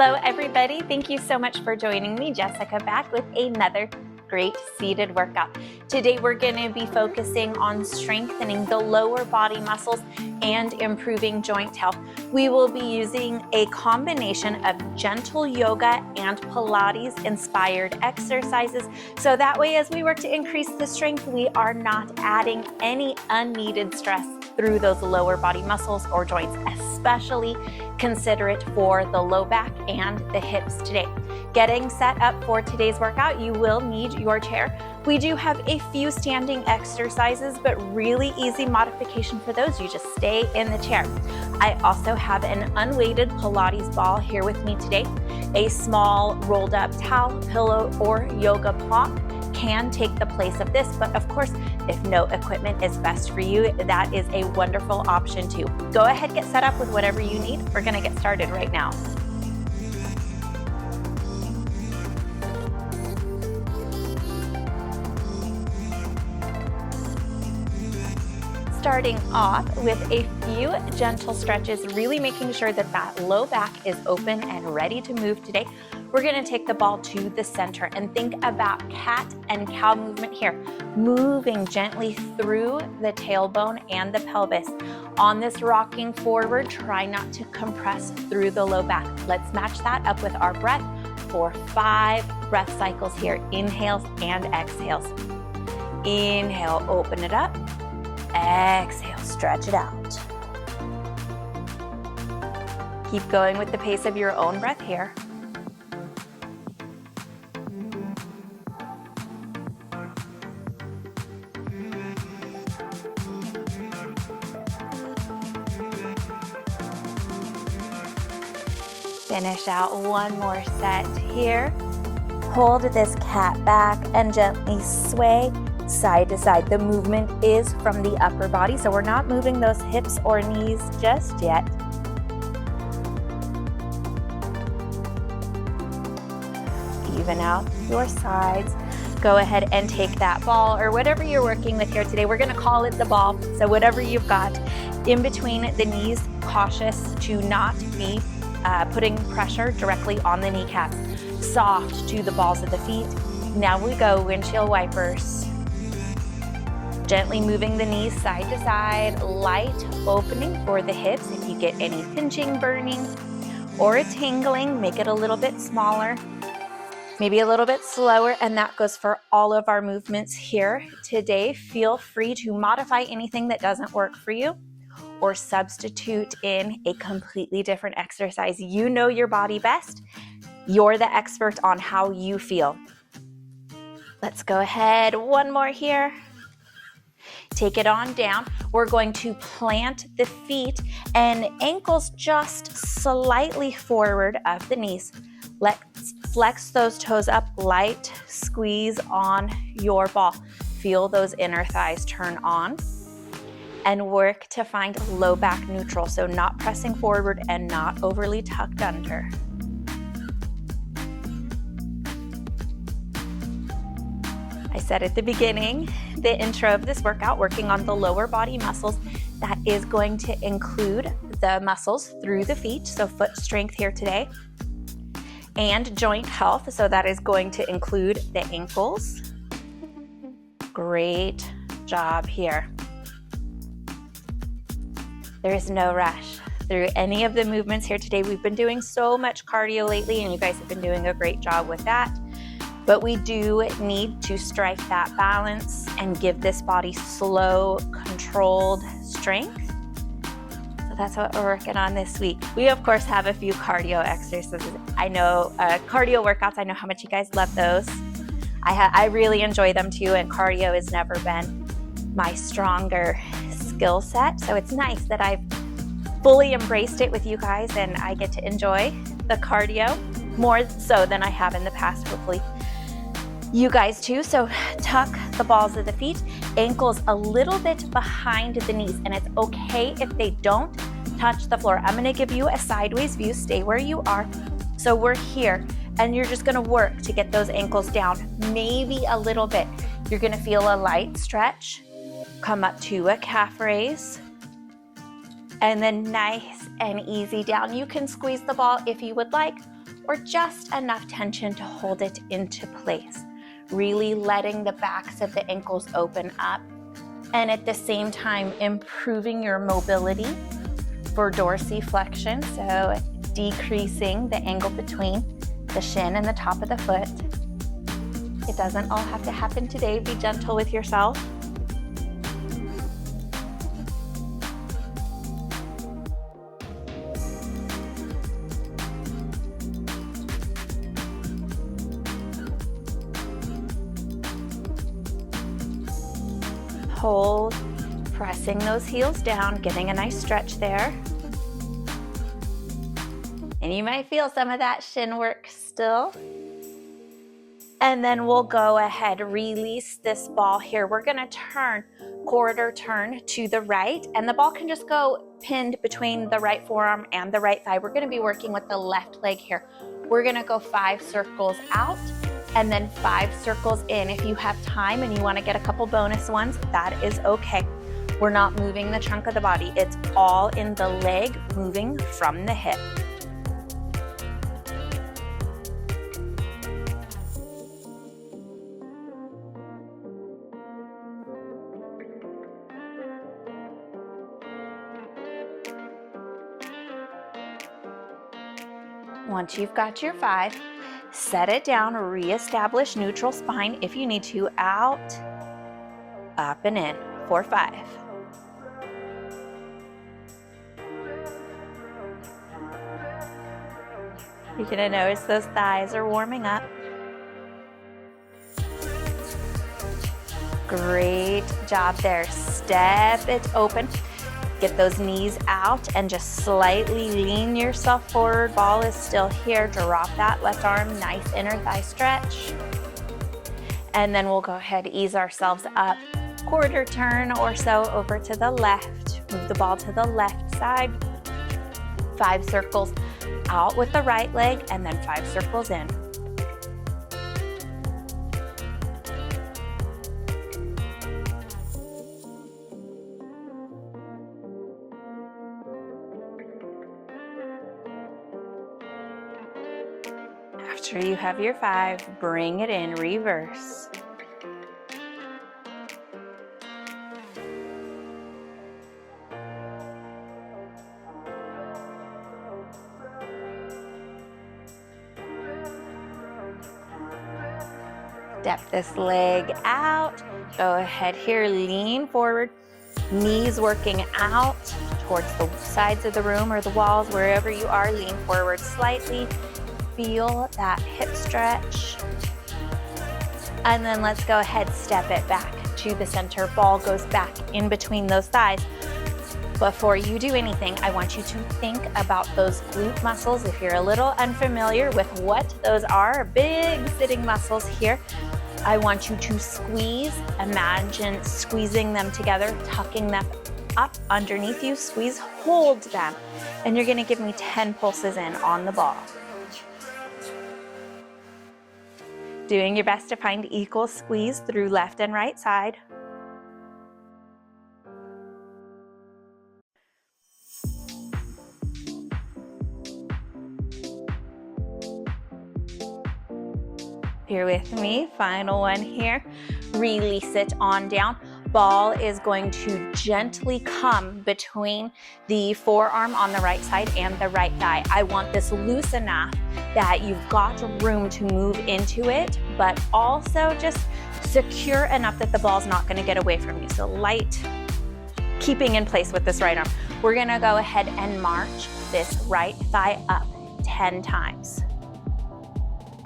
Hello everybody, thank you so much for joining me. Jessica back with another great seated workout. Today we're going to be focusing on strengthening the lower body muscles and improving joint health. We will be using a combination of gentle yoga and Pilates inspired exercises. So that way, as we work to increase the strength, we are not adding any unneeded stress through those lower body muscles or joints. Especially consider it for the low back and the hips today. Getting set up for today's workout, you will need your chair. We do have a few standing exercises, but really easy modification for those. You just stay in the chair. I also have an unweighted Pilates ball here with me today. A small rolled up towel, pillow, or yoga block can take the place of this, but of course, if no equipment is best for you, that is a wonderful option too. Go ahead, get set up with whatever you need. We're gonna get started right now. Starting off with a few gentle stretches, really making sure that that low back is open and ready to move today. We're going to take the ball to the center and think about cat and cow movement here, moving gently through the tailbone and the pelvis. On this rocking forward, try not to compress through the low back. Let's match that up with our breath for 5 breath cycles here. Inhales and exhales. Inhale, open it up. Exhale, stretch it out. Keep going with the pace of your own breath here. Finish out one more set here. Hold this cat back and gently sway side to side. The movement is from the upper body, so we're not moving those hips or knees just yet. Even out your sides. Go ahead and take that ball or whatever you're working with here today. We're going to call it the ball. So whatever you've got in between the knees, cautious to not be putting pressure directly on the kneecaps. Soft to the balls of the feet. Now we go windshield wipers. Gently moving the knees side to side, light opening for the hips. If you get any pinching, burning, or a tingling, make it a little bit smaller, maybe a little bit slower, and that goes for all of our movements here today. Feel free to modify anything that doesn't work for you or substitute in a completely different exercise. You know your body best. You're the expert on how you feel. Let's go ahead, one more here. Take it on down. We're going to plant the feet and ankles just slightly forward of the knees. Let's flex those toes up, light squeeze on your ball. Feel those inner thighs turn on and work to find low back neutral. So not pressing forward and not overly tucked under. I said at the beginning, the intro of this workout, working on the lower body muscles, that is going to include the muscles through the feet, so foot strength here today, and joint health, so that is going to include the ankles. Great job here. There is no rush through any of the movements here today. We've been doing so much cardio lately, and you guys have been doing a great job with that. But we do need to strike that balance and give this body slow, controlled strength. So that's what we're working on this week. We, of course, have a few cardio exercises. I know cardio workouts, I know how much you guys love those. I really enjoy them too, and cardio has never been my stronger skill set. So it's nice that I've fully embraced it with you guys, and I get to enjoy the cardio more so than I have in the past, hopefully. You guys too, so tuck the balls of the feet, ankles a little bit behind the knees, and it's okay if they don't touch the floor. I'm gonna give you a sideways view, stay where you are. So we're here, and you're just gonna work to get those ankles down, maybe a little bit. You're gonna feel a light stretch, come up to a calf raise, and then nice and easy down. You can squeeze the ball if you would like, or just enough tension to hold it into place. Really letting the backs of the ankles open up, and at the same time improving your mobility for dorsiflexion, so decreasing the angle between the shin and the top of the foot. It doesn't all have to happen today. Be gentle with yourself. Hold, pressing those heels down, getting a nice stretch there. And you might feel some of that shin work still. And then we'll go ahead, release this ball here. We're gonna turn, quarter turn to the right, and the ball can just go pinned between the right forearm and the right thigh. We're gonna be working with the left leg here. We're gonna go 5 circles out, and then 5 circles in. If you have time and you wanna get a couple bonus ones, that is okay. We're not moving the trunk of the body. It's all in the leg, moving from the hip. Once you've got your 5, set it down, reestablish neutral spine if you need to, out, up and in for 5. You're gonna notice those thighs are warming up. Great job there. Step it open. Get those knees out and just slightly lean yourself forward. Ball is still here. Drop that left arm, nice inner thigh stretch. And then we'll go ahead, ease ourselves up. Quarter turn or so over to the left. Move the ball to the left side. 5 circles out with the right leg, and then 5 circles in. After you have your 5, bring it in, reverse. Step this leg out. Go ahead here, lean forward. Knees working out towards the sides of the room or the walls, wherever you are. Lean forward slightly. Feel that hip stretch. And then let's go ahead, step it back to the center. Ball goes back in between those thighs. Before you do anything, I want you to think about those glute muscles. If you're a little unfamiliar with what those are, big sitting muscles here, I want you to squeeze. Imagine squeezing them together, tucking them up underneath you. Squeeze, hold them. And you're gonna give me 10 pulses in on the ball. Doing your best to find equal squeeze through left and right side. You're with me, final one here. Release it on down. Ball is going to gently come between the forearm on the right side and the right thigh. I want this loose enough that you've got room to move into it, but also just secure enough that the ball's not gonna get away from you. So light keeping in place with this right arm. We're gonna go ahead and march this right thigh up 10 times.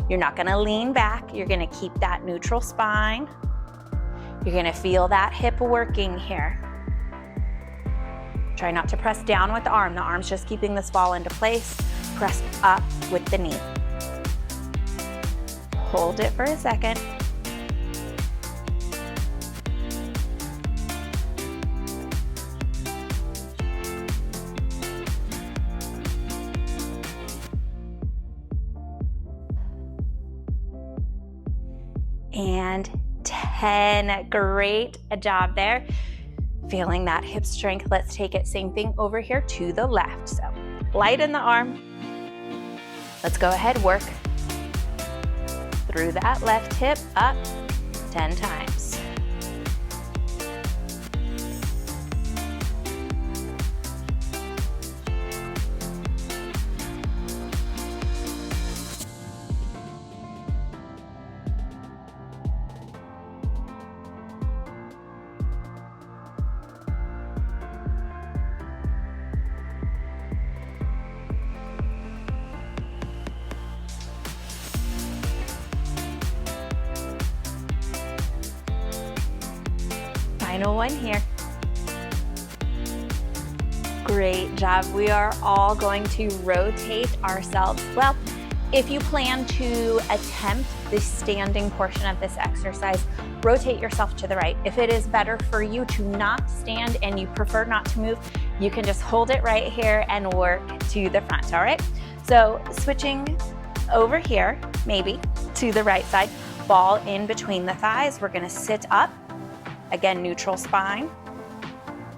You're not gonna lean back. You're gonna keep that neutral spine. You're gonna feel that hip working here. Try not to press down with the arm. The arm's just keeping this ball into place. Press up with the knee. Hold it for a second. And 10, great job there. Feeling that hip strength, let's take it, same thing over here to the left. So light in the arm, Let's go ahead, work through that left hip up 10 times. Final one here. Great job. We are all going to rotate ourselves. Well, if you plan to attempt the standing portion of this exercise, rotate yourself to the right. If it is better for you to not stand and you prefer not to move, you can just hold it right here and work to the front, all right? So switching over here, maybe to the right side, ball in between the thighs. We're gonna sit up. Again, neutral spine.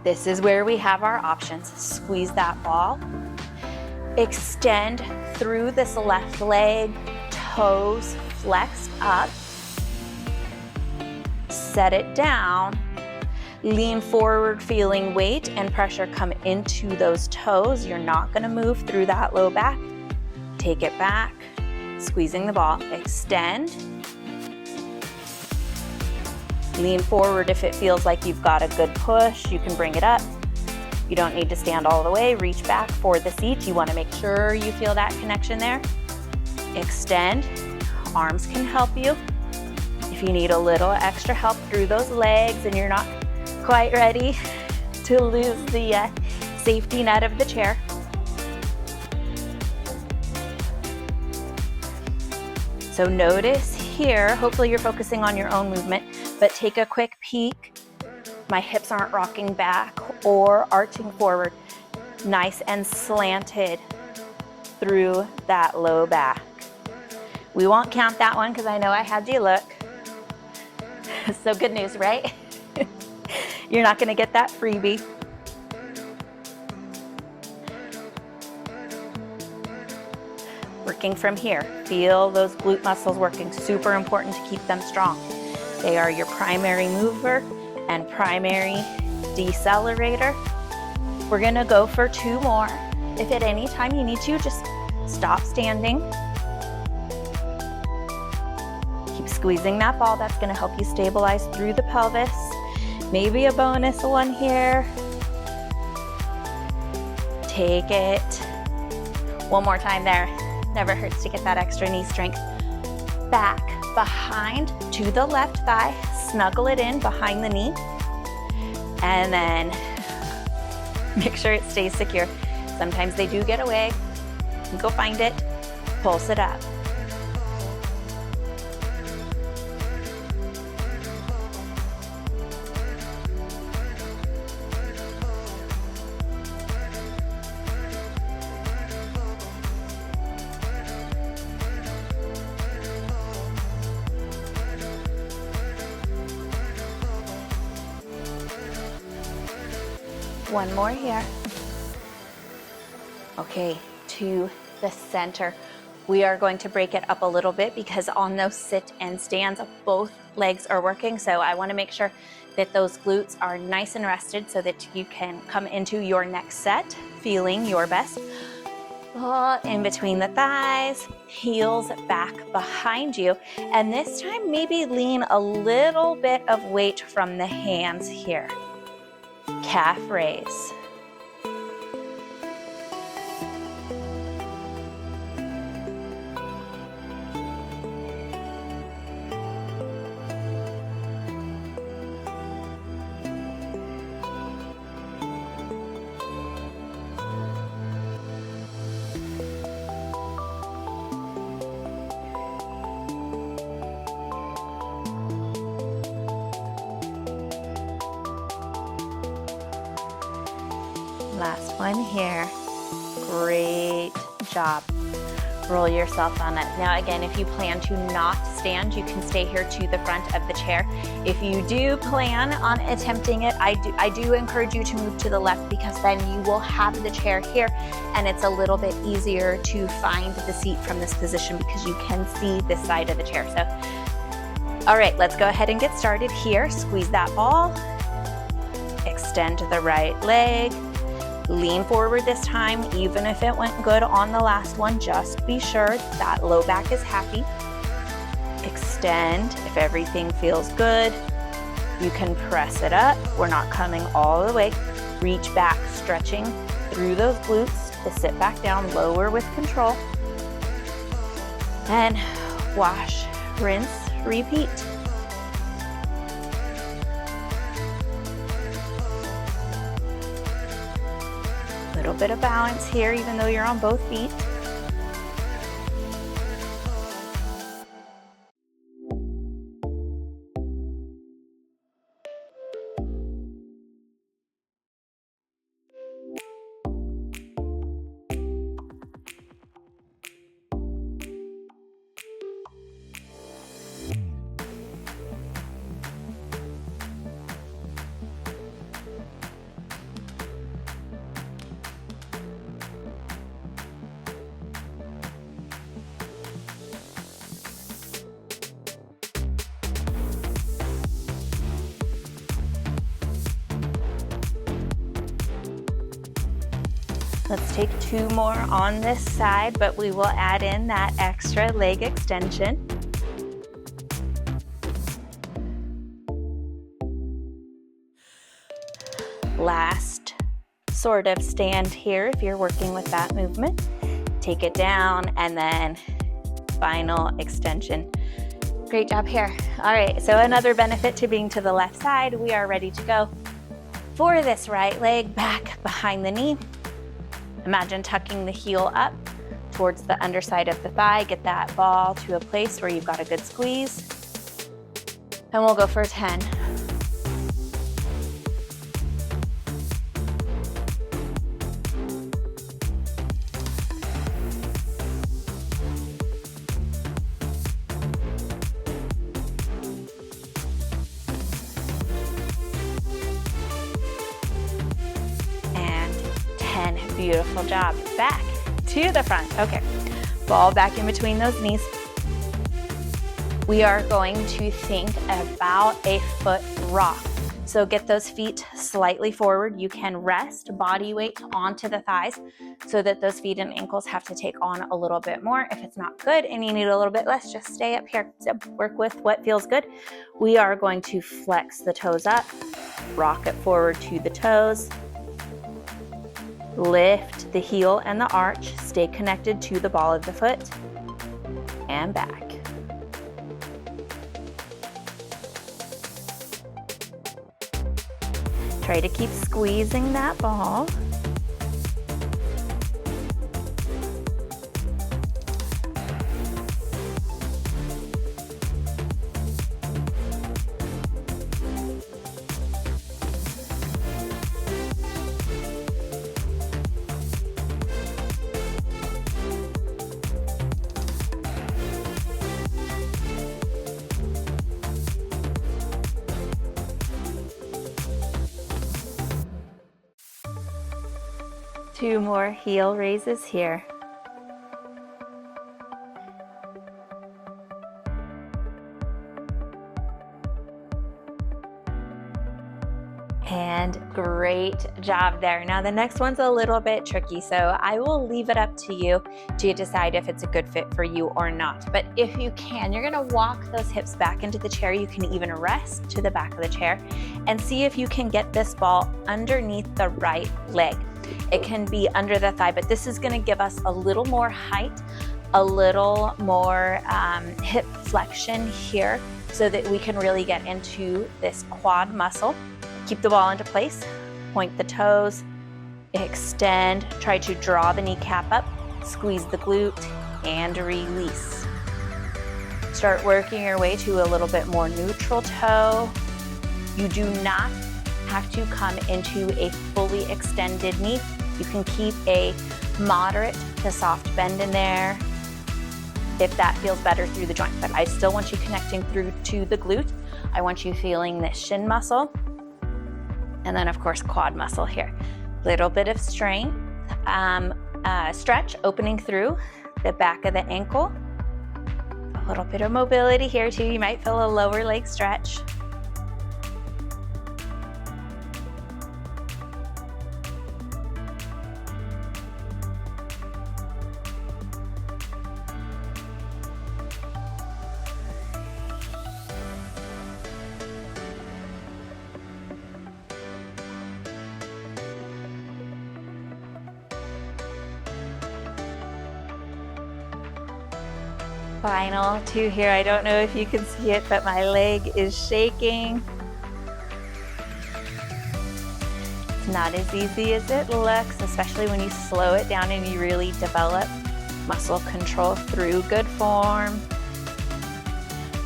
This is where we have our options. Squeeze that ball. Extend through this left leg, toes flexed up. Set it down. Lean forward, feeling weight and pressure come into those toes. You're not gonna move through that low back. Take it back, squeezing the ball. Extend. Lean forward if it feels like you've got a good push. You can bring it up. You don't need to stand all the way. Reach back for the seat. You want to make sure you feel that connection there. Extend. Arms can help you. If you need a little extra help through those legs and you're not quite ready to lose the safety net of the chair. So notice here, hopefully you're focusing on your own movement, but take a quick peek. My hips aren't rocking back or arching forward. Nice and slanted through that low back. We won't count that one because I know I had you look. So good news, right? You're not gonna get that freebie. Working from here. Feel those glute muscles working. Super important to keep them strong. They are your primary mover and primary decelerator. We're gonna go for 2 more. If at any time you need to, just stop standing. Keep squeezing that ball. That's gonna help you stabilize through the pelvis. Maybe a bonus one here. Take it. One more time there. Never hurts to get that extra knee strength. Back, behind to the left thigh. Snuggle it in behind the knee. And then make sure it stays secure. Sometimes they do get away. Go find it. Pulse it up. One more here. Okay, to the center. We are going to break it up a little bit because on those sit and stands, both legs are working. So I want to make sure that those glutes are nice and rested so that you can come into your next set feeling your best. Pull in between the thighs, heels back behind you. And this time, maybe lean a little bit of weight from the hands here. Calf raise. Last one here. Great job. Roll yourself on it. Now again, if you plan to not stand, you can stay here to the front of the chair. If you do plan on attempting it, I do encourage you to move to the left, because then you will have the chair here and it's a little bit easier to find the seat from this position because you can see this side of the chair. So, all right, let's go ahead and get started here. Squeeze that ball, extend the right leg. Lean forward this time, even if it went good on the last one, just be sure that low back is happy. Extend. If everything feels good, you can press it up. We're not coming all the way. Reach back, stretching through those glutes to sit back down, lower with control. And wash, rinse, repeat. Little bit of balance here, even though you're on both feet. Let's take 2 more on this side, but we will add in that extra leg extension. Last sort of stand here if you're working with that movement. Take it down and then final extension. Great job here. All right, so another benefit to being to the left side, we are ready to go. For this right leg, back behind the knee. Imagine tucking the heel up towards the underside of the thigh. Get that ball to a place where you've got a good squeeze. And we'll go for 10. Beautiful job. Back to the front. Okay, ball back in between those knees. We are going to think about a foot rock. So get those feet slightly forward. You can rest body weight onto the thighs so that those feet and ankles have to take on a little bit more. If it's not good and you need a little bit less, just stay up here. So work with what feels good. We are going to flex the toes up, rock it forward to the toes. Lift the heel and the arch, stay connected to the ball of the foot, and back. Try to keep squeezing that ball. Two more heel raises here. And great job there. Now the next one's a little bit tricky, so I will leave it up to you to decide if it's a good fit for you or not. But if you can, you're gonna walk those hips back into the chair. You can even rest to the back of the chair and see if you can get this ball underneath the right leg. It can be under the thigh, but this is gonna give us a little more height, a little more hip flexion here so that we can really get into this quad muscle. Keep the ball into place, point the toes, extend, try to draw the kneecap up, squeeze the glute, and release. Start working your way to a little bit more neutral toe. You do not have to come into a fully extended knee. You can keep a moderate to soft bend in there. if that feels better through the joint. But I still want you connecting through to the glute. I want you feeling the shin muscle. And then of course, quad muscle here. Little bit of strength, stretch, opening through the back of the ankle. A little bit of mobility here too. You might feel a lower leg stretch. Final two here. I don't know if you can see it, but my leg is shaking. It's not as easy as it looks, especially when you slow it down and you really develop muscle control through good form.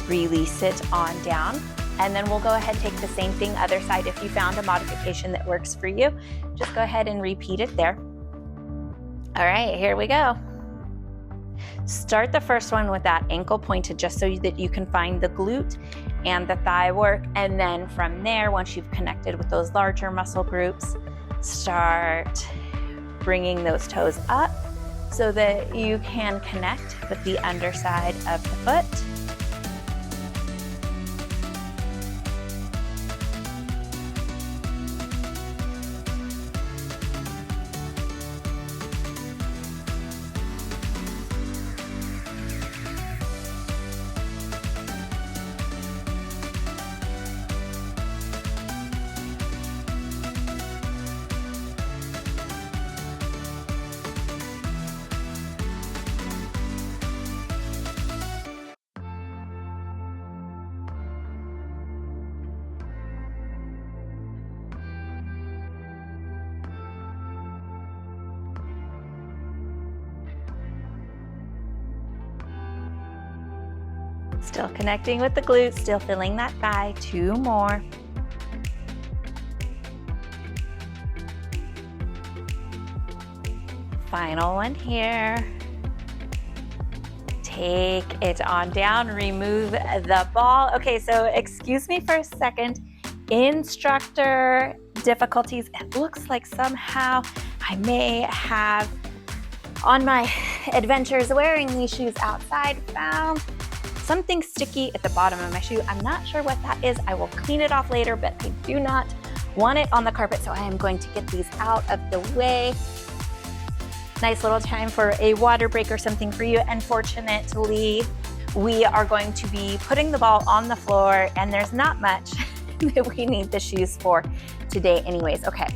Release it on down. And then we'll go ahead and take the same thing other side. If you found a modification that works for you, just go ahead and repeat it there. All right, here we go. Start the first one with that ankle pointed just so that you can find the glute and the thigh work. And then from there, once you've connected with those larger muscle groups, start bringing those toes up so that you can connect with the underside of the foot. Still connecting with the glutes, still feeling that thigh. Two more. Final one here. Take it on down, remove the ball. Okay, so excuse me for a second. Instructor difficulties. It looks like somehow I may have, on my adventures wearing these shoes outside, found something sticky at the bottom of my shoe. I'm not sure what that is. I will clean it off later, but I do not want it on the carpet, so I am going to get these out of the way. Nice little time for a water break or something for you. Unfortunately, we are going to be putting the ball on the floor, and there's not much that we need the shoes for today anyways. Okay,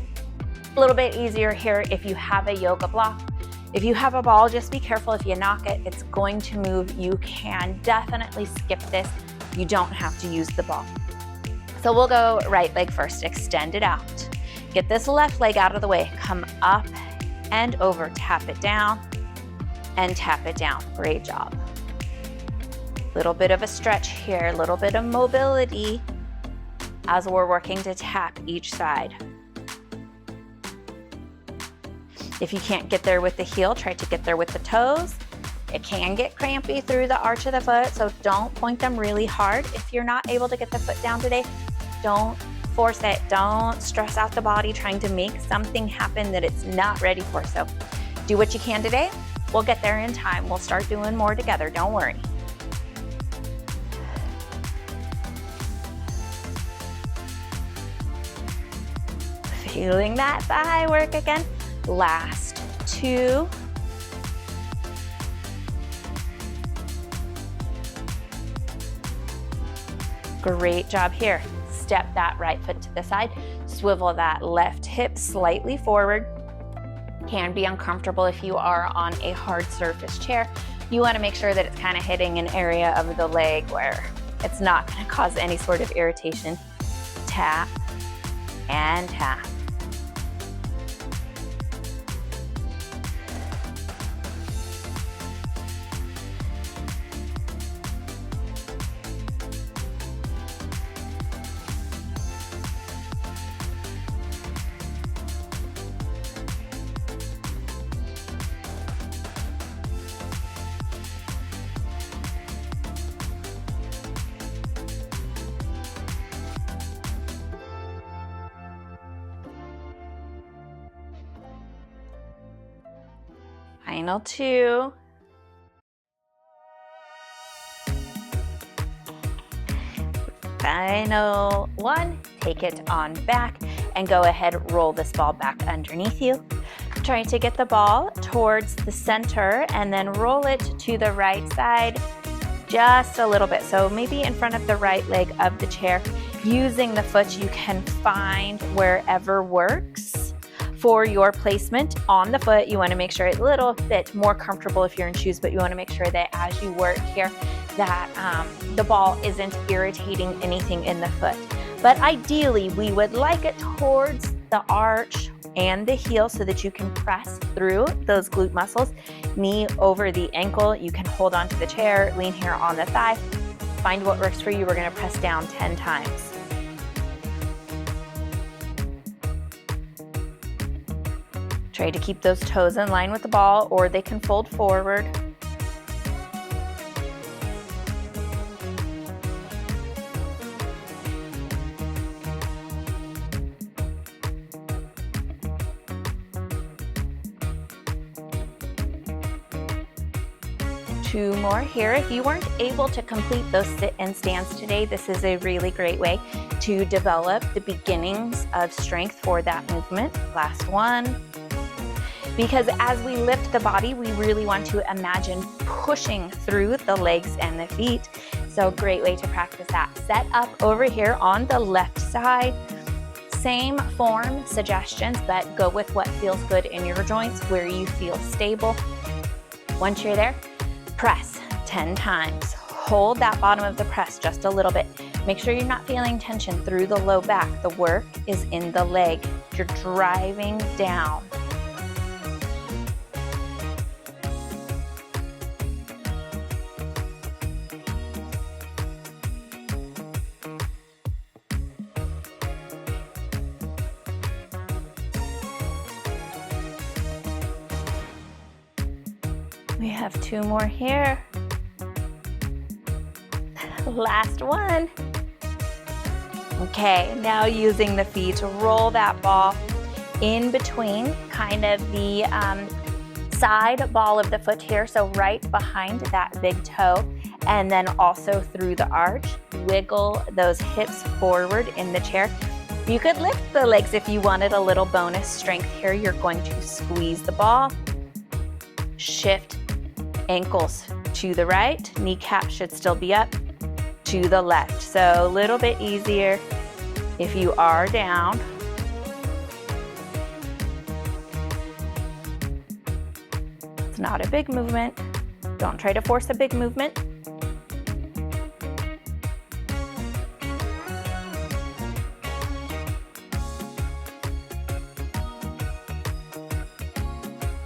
a little bit easier here if you have a yoga block. If you have a ball, just be careful. If you knock it, it's going to move. You can definitely skip this. You don't have to use the ball. So we'll go right leg first. Extend it out. Get this left leg out of the way. Come up and over. Tap it down and tap it down. Great job. Little bit of a stretch here, a little bit of mobility as we're working to tap each side. If you can't get there with the heel, try to get there with the toes. It can get crampy through the arch of the foot, so don't point them really hard. If you're not able to get the foot down today, don't force it. Don't stress out the body trying to make something happen that it's not ready for. So do what you can today. We'll get there in time. We'll start doing more together. Don't worry. Feeling that thigh work again. Last two. Great job here. Step that right foot to the side. Swivel that left hip slightly forward. Can be uncomfortable if you are on a hard surface chair. You want to make sure that it's kind of hitting an area of the leg where it's not going to cause any sort of irritation. Tap and tap. Final 2. Final 1. Take it on back and go ahead, roll this ball back underneath you. Try to get the ball towards the center and then roll it to the right side just a little bit. So maybe in front of the right leg of the chair. Using the foot, you can find wherever works for your placement on the foot. You want to make sure it's a little bit more comfortable if you're in shoes, but you want to make sure that as you work here that the ball isn't irritating anything in the foot. But ideally, we would like it towards the arch and the heel so that you can press through those glute muscles. Knee over the ankle. You can hold onto the chair, lean here on the thigh. Find what works for you. We're going to press down 10 times. Try to keep those toes in line with the ball, or they can fold forward. Two more here. If you weren't able to complete those sit and stands today, this is a really great way to develop the beginnings of strength for that movement. Last one. Because as we lift the body, we really want to imagine pushing through the legs and the feet. So great way to practice that. Set up over here on the left side. Same form suggestions, but go with what feels good in your joints, where you feel stable. Once you're there, press 10 times. Hold that bottom of the press just a little bit. Make sure you're not feeling tension through the low back. The work is in the leg. You're driving down. We have 2 more here. Last one. Okay, now using the feet to roll that ball in between kind of the side ball of the foot here, so right behind that big toe, and then also through the arch. Wiggle those hips forward in the chair. You could lift the legs if you wanted a little bonus strength here. You're going to squeeze the ball, shift ankles to the right, kneecap should still be up, to the left. So a little bit easier if you are down. It's not a big movement. Don't try to force a big movement.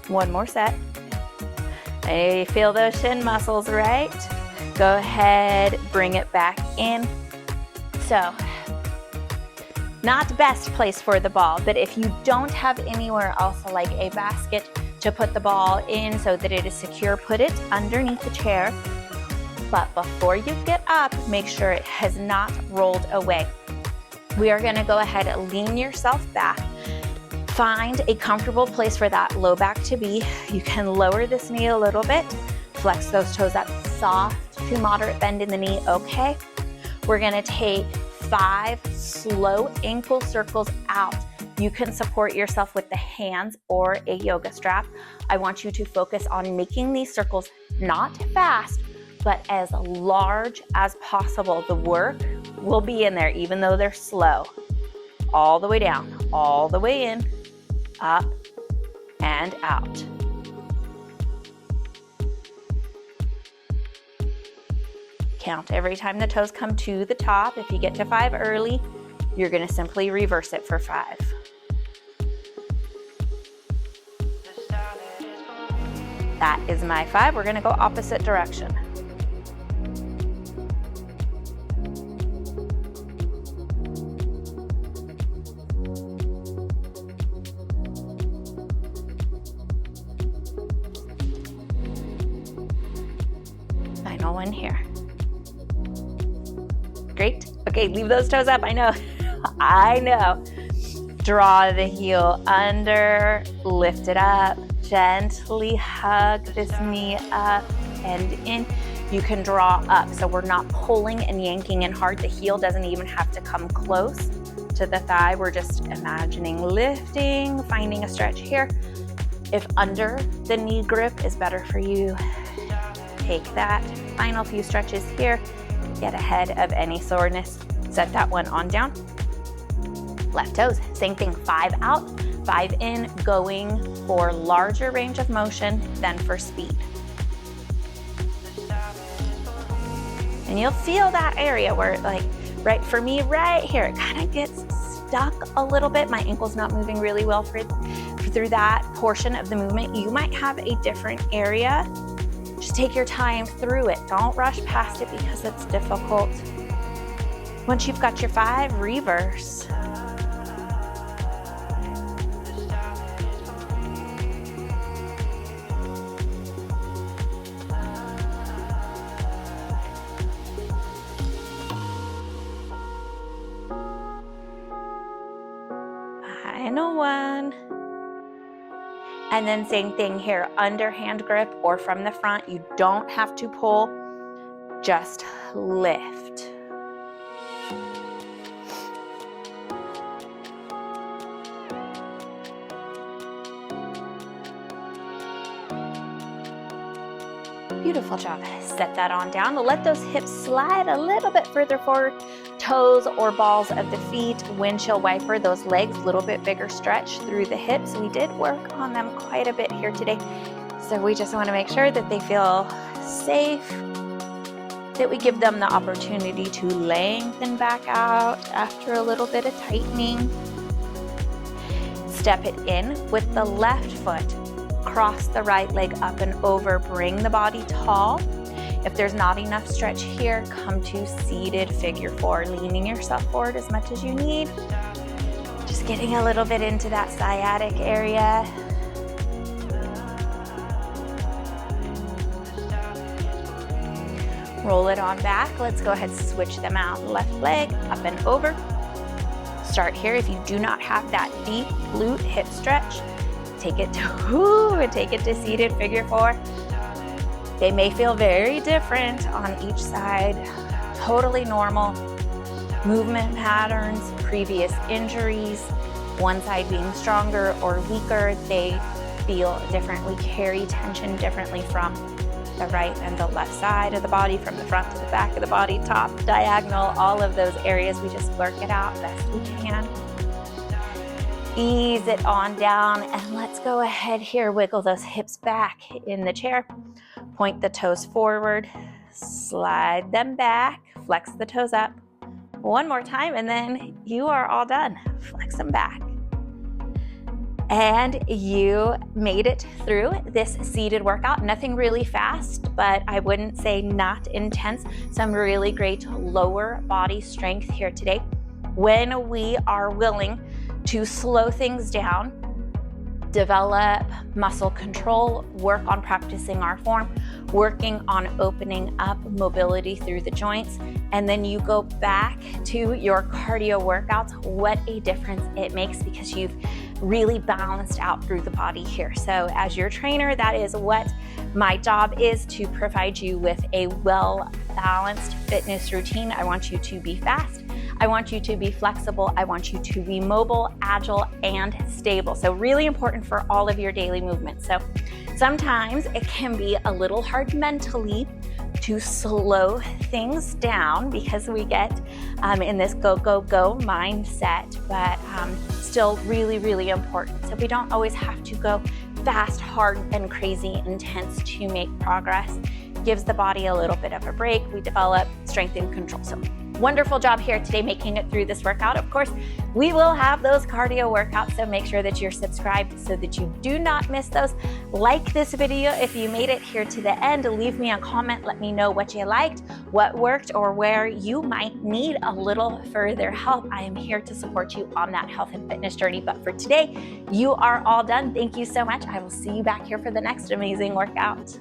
One more set. Hey, feel those shin muscles, right? Go ahead, bring it back in. So, not the best place for the ball, but if you don't have anywhere else like a basket to put the ball in so that it is secure, put it underneath the chair. But before you get up, make sure it has not rolled away. We are gonna go ahead and lean yourself back. Find a comfortable place for that low back to be. You can lower this knee a little bit, flex those toes up, soft to moderate bend in the knee, okay? We're gonna take 5 slow ankle circles out. You can support yourself with the hands or a yoga strap. I want you to focus on making these circles not fast, but as large as possible. The work will be in there, even though they're slow. All the way down, all the way in, up and out. Count every time the toes come to the top. If you get to 5 early, you're gonna simply reverse it for 5. That is my 5. We're gonna go opposite direction. Final one here. Great. Okay, leave those toes up. I know. I know. Draw the heel under, lift it up, Gently hug this knee up and in. You can draw up, so we're not pulling and yanking in hard. The heel doesn't even have to come close to the thigh. We're just imagining lifting, finding a stretch here. If under the knee grip is better for you, take that. Final few stretches here. Get ahead of any soreness. Set that one on down. Left toes, same thing, 5 out, 5 in, going for larger range of motion than for speed. And you'll feel that area where, like, right for me, right here, it kind of gets stuck a little bit. My ankle's not moving really well through that portion of the movement. You might have a different area. Just take your time through it. Don't rush past it because it's difficult. Once you've got your 5, reverse. Final one. And then same thing here, underhand grip or from the front. You don't have to pull, just lift. Beautiful job. Set that on down. Let those hips slide a little bit further forward. Toes or balls of the feet, windshield wiper, those legs, a little bit bigger stretch through the hips. We did work on them quite a bit here today. So we just want to make sure that they feel safe, that we give them the opportunity to lengthen back out after a little bit of tightening. Step it in with the left foot. Cross the right leg up and over, bring the body tall. If there's not enough stretch here, come to seated figure 4, leaning yourself forward as much as you need. Just getting a little bit into that sciatic area. Roll it on back. Let's go ahead and switch them out. Left leg up and over. Start here. If you do not have that deep glute hip stretch, take it to seated figure 4. They may feel very different on each side. Totally normal. Movement patterns, previous injuries, one side being stronger or weaker, they feel different. We carry tension differently from the right and the left side of the body, from the front to the back of the body, top, diagonal, all of those areas. We just work it out best we can. Ease it on down, and let's go ahead here. Wiggle those hips back in the chair. Point the toes forward, slide them back, flex the toes up. One more time, and then you are all done. Flex them back. And you made it through this seated workout. Nothing really fast, but I wouldn't say not intense. Some really great lower body strength here today. When we are willing to slow things down, develop muscle control, work on practicing our form, working on opening up mobility through the joints, and then you go back to your cardio workouts, what a difference it makes, because you've really balanced out through the body here. So as your trainer, that is what my job is, to provide you with a well-balanced fitness routine. I want you to be fast. I want you to be flexible. I want you to be mobile, agile, and stable. So really important for all of your daily movements. So sometimes it can be a little hard mentally to slow things down because we get in this go, go, go mindset, but still really, really important. So we don't always have to go fast, hard, and crazy intense to make progress. Gives the body a little bit of a break. We develop strength and control. So wonderful job here today making it through this workout. Of course, we will have those cardio workouts, so make sure that you're subscribed so that you do not miss those. Like this video if you made it here to the end. Leave me a comment. Let me know what you liked, what worked, or where you might need a little further help. I am here to support you on that health and fitness journey. But for today, you are all done. Thank you so much. I will see you back here for the next amazing workout.